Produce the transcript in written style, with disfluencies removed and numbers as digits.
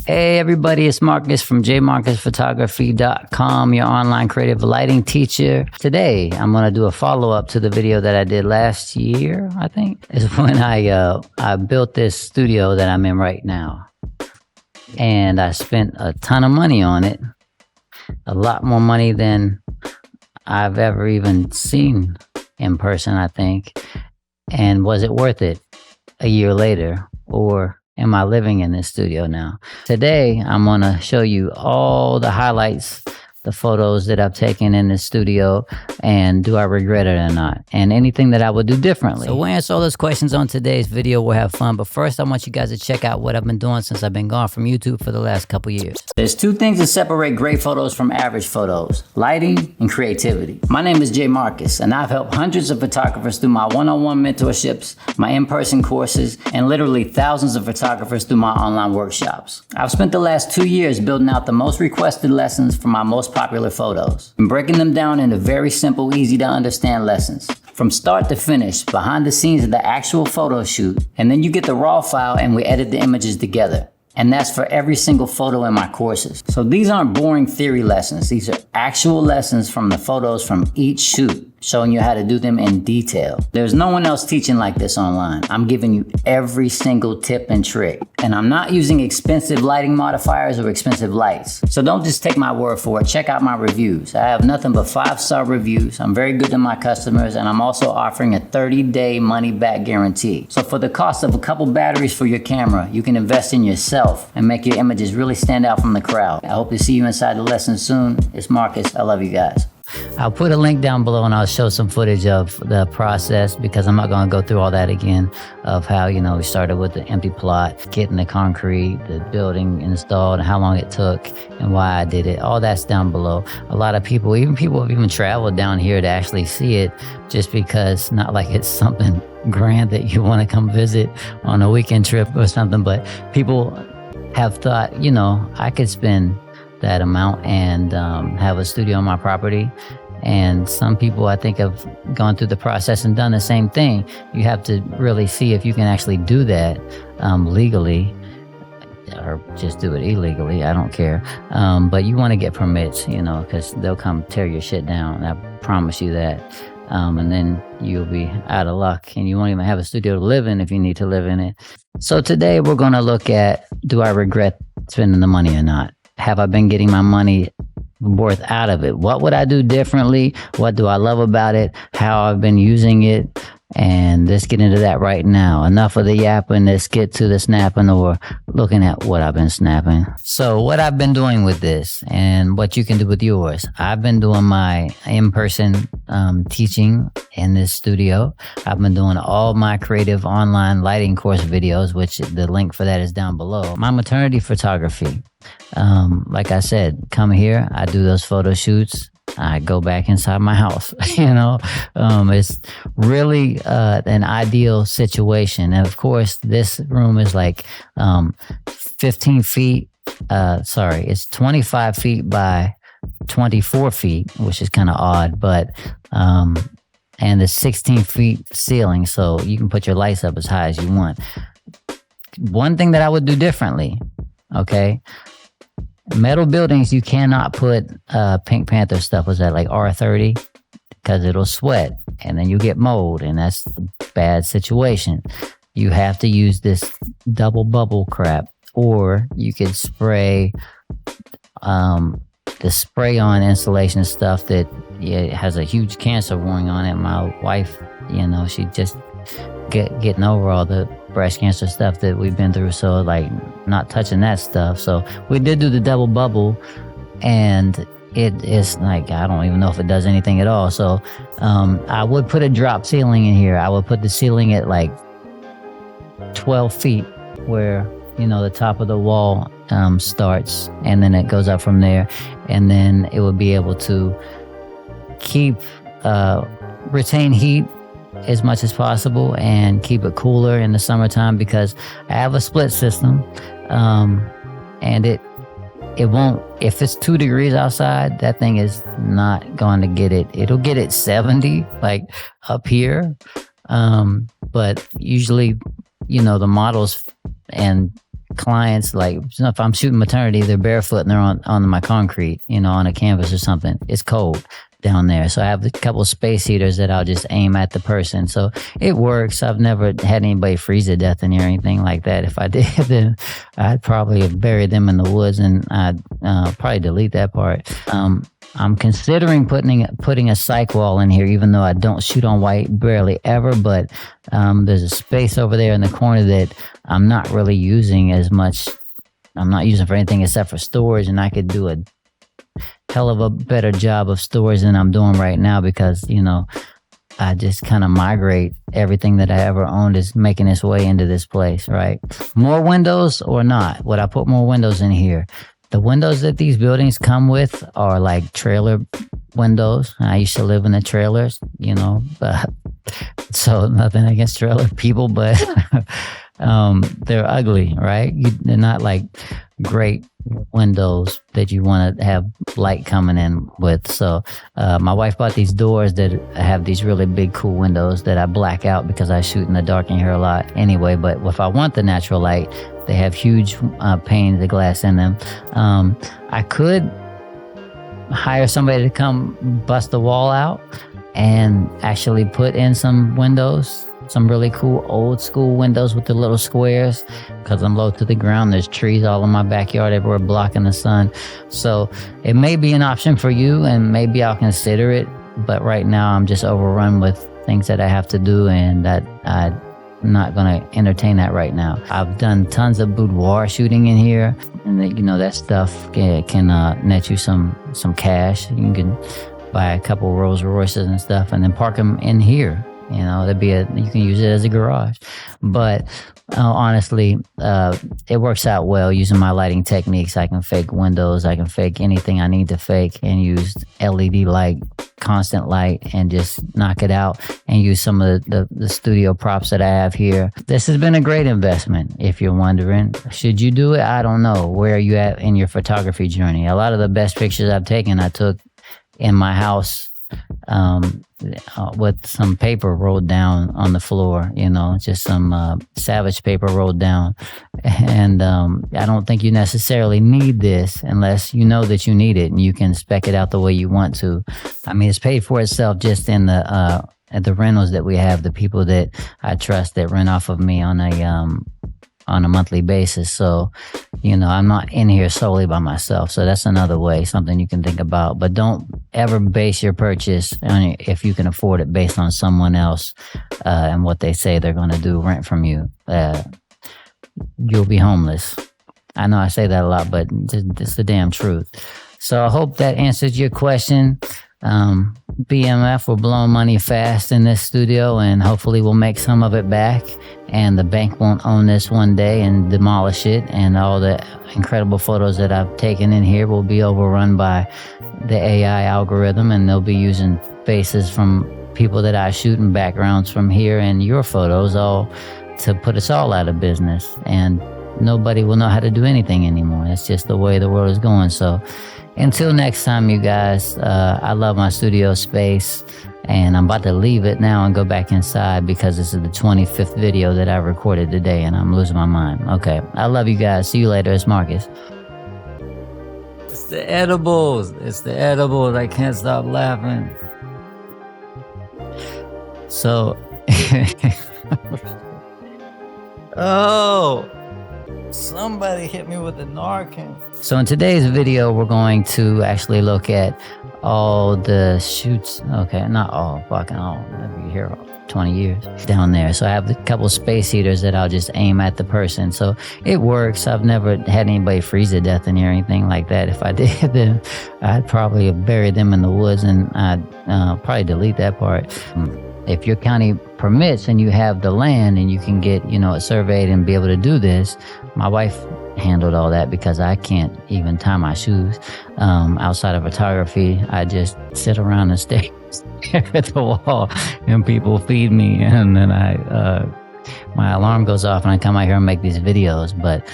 Hey everybody, it's Marcus from jmarcusphotography.com, your online creative lighting teacher. Today, I'm going to do a follow-up to the video that I did last year, I think. Is when I built this studio that I'm in right now. And I spent a ton of money on it. A lot more money than I've ever even seen in person, I think. And was it worth it a year later? Or am I living in this studio now? Today, I'm going to show you all the highlights, the photos that I've taken in this studio, and do I regret it or not? And anything that I would do differently. So we'll answer all those questions on today's video. We'll have fun. But first, I want you guys to check out what I've been doing since I've been gone from YouTube for the last couple years. There's two things that separate great photos from average photos: lighting and creativity. My name is J Marcus, and I've helped hundreds of photographers through my one-on-one mentorships, my in-person courses, and literally thousands of photographers through my online workshops. I've spent the last 2 years building out the most requested lessons for my most popular photos and breaking them down into very simple, easy to understand lessons. From start to finish, behind the scenes of the actual photo shoot, and then you get the raw file and we edit the images together. And that's for every single photo in my courses. So these aren't boring theory lessons. These are actual lessons from the photos from each shoot, showing you how to do them in detail. There's no one else teaching like this online. I'm giving you every single tip and trick. And I'm not using expensive lighting modifiers or expensive lights. So don't just take my word for it. Check out my reviews. I have nothing but 5-star reviews. I'm very good to my customers, and I'm also offering a 30-day money-back guarantee. So for the cost of a couple batteries for your camera, you can invest in yourself and make your images really stand out from the crowd. I hope to see you inside the lesson soon. It's Marcus. I love you guys. I'll put a link down below and I'll show some footage of the process, because I'm not going to go through all that again, of how, we started with the empty plot, getting the concrete, the building installed, and how long it took and why I did it. All that's down below. A lot of people, even people have even traveled down here to actually see it, just because not like it's something grand that you want to come visit on a weekend trip or something, but people have thought, I could spend that amount and have a studio on my property. And some people, I think, have gone through the process and done the same thing. You have to really see if you can actually do that legally, or just do it illegally. I don't care. But you want to get permits, because they'll come tear your shit down. I promise you that. And then you'll be out of luck, and you won't even have a studio to live in if you need to live in it. So today we're going to look at, do I regret spending the money or not? Have I been getting my money worth out of it? What would I do differently? What do I love about it? How I've been using it? And let's get into that right now. Enough of the yapping. Let's get to the snapping, or looking at what I've been snapping. So what I've been doing with this and what you can do with yours. I've been doing my in-person teaching in this studio. I've been doing all my creative online lighting course videos, which the link for that is down below. My maternity photography. Like I said, come here. I do those photo shoots. I go back inside my house, it's really an ideal situation. And of course, this room is like 15 feet, it's 25 feet by 24 feet, which is kind of odd, but, and the 16 feet ceiling, so you can put your lights up as high as you want. One thing that I would do differently, okay? Metal buildings, you cannot put Pink Panther stuff, was that like R30? Because it'll sweat and then you get mold, and that's a bad situation. You have to use this double bubble crap, or you could spray the spray-on insulation stuff that has a huge cancer warning on it. My wife, she just getting over all the breast cancer stuff that we've been through, so like not touching that stuff. So we did do the double bubble, and it is like, I don't even know if it does anything at all. So I would put a drop ceiling in here. I would put the ceiling at like 12 feet, where the top of the wall starts, and then it goes up from there, and then it would be able to keep retain heat as much as possible and keep it cooler in the summertime, because I have a split system, and it won't, if it's 2 degrees outside, that thing is not going to get it. It'll get it 70 like up here, but usually the models and clients, like if I'm shooting maternity, they're barefoot and they're on my concrete, on a canvas or something. It's cold down there. So I have a couple of space heaters that I'll just aim at the person. So it works. I've never had anybody freeze to death in here or anything like that. If I did, then I'd probably have buried them in the woods, and I'd probably delete that part. I'm considering putting a cyc wall in here, even though I don't shoot on white barely ever, but there's a space over there in the corner that I'm not really using as much. I'm not using for anything except for storage, and I could do a hell of a better job of storage than I'm doing right now, because I just kind of migrate everything that I ever owned is making its way into this place, right? More windows or not? Would I put more windows in here? The windows that these buildings come with are like trailer windows. I used to live in the trailers, so nothing against trailer people, but they're ugly, right? They're not like great windows that you want to have light coming in with. So my wife bought these doors that have these really big cool windows that I black out because I shoot in the dark in here a lot anyway. But if I want the natural light, they have huge panes of glass in them. I could hire somebody to come bust the wall out and actually put in some windows, some really cool old school windows with the little squares, because I'm low to the ground. There's trees all in my backyard everywhere blocking the sun. So it may be an option for you, and maybe I'll consider it. But right now I'm just overrun with things that I have to do, and that I'm not going to entertain that right now. I've done tons of boudoir shooting in here, and that stuff can net you some cash. You can buy a couple Rolls Royces and stuff and then park them in here. You can use it as a garage. But honestly, it works out well using my lighting techniques. I can fake windows, I can fake anything I need to fake, and use LED light, constant light, and just knock it out, and use some of the studio props that I have here. This has been a great investment. If you're wondering, should you do it? I don't know. Where are you at in your photography journey? A lot of the best pictures I've taken, I took in my house, with some paper rolled down on the floor, just some Savage paper rolled down. And I don't think you necessarily need this unless you know that you need it, and you can spec it out the way you want to. I mean, it's paid for itself just in the rentals that we have, the people that I trust that rent off of me on a monthly basis. So, I'm not in here solely by myself. So that's another way, something you can think about. But don't ever base your purchase on, if you can afford it, based on someone else and what they say they're going to do rent from you. You'll be homeless. I know I say that a lot, but it's the damn truth. So I hope that answers your question. BMF, we're blowing money fast in this studio, and hopefully we'll make some of it back, and the bank won't own this one day and demolish it, and all the incredible photos that I've taken in here will be overrun by the AI algorithm, and they'll be using faces from people that I shoot and backgrounds from here and your photos, all to put us all out of business, and nobody will know how to do anything anymore. That's just the way the world is going. So until next time, you guys, I love my studio space, and I'm about to leave it now and go back inside because this is the 25th video that I recorded today, and I'm losing my mind. Okay, I love you guys. See you later. It's Marcus. It's the edibles. I can't stop laughing. So, oh, somebody hit me with a Narcan. So in today's video, we're going to actually look at all the shoots. Okay, not all, fucking all. I've been here 20 years down there. So I have a couple space heaters that I'll just aim at the person. So it works. I've never had anybody freeze to death in here or anything like that. If I did, then I'd probably have buried them in the woods, and I'd probably delete that part. If your county permits and you have the land and you can get, it surveyed and be able to do this, my wife handled all that because I can't even tie my shoes. Outside of photography, I just sit around and stare at the wall, and people feed me, and then my alarm goes off and I come out here and make these videos. But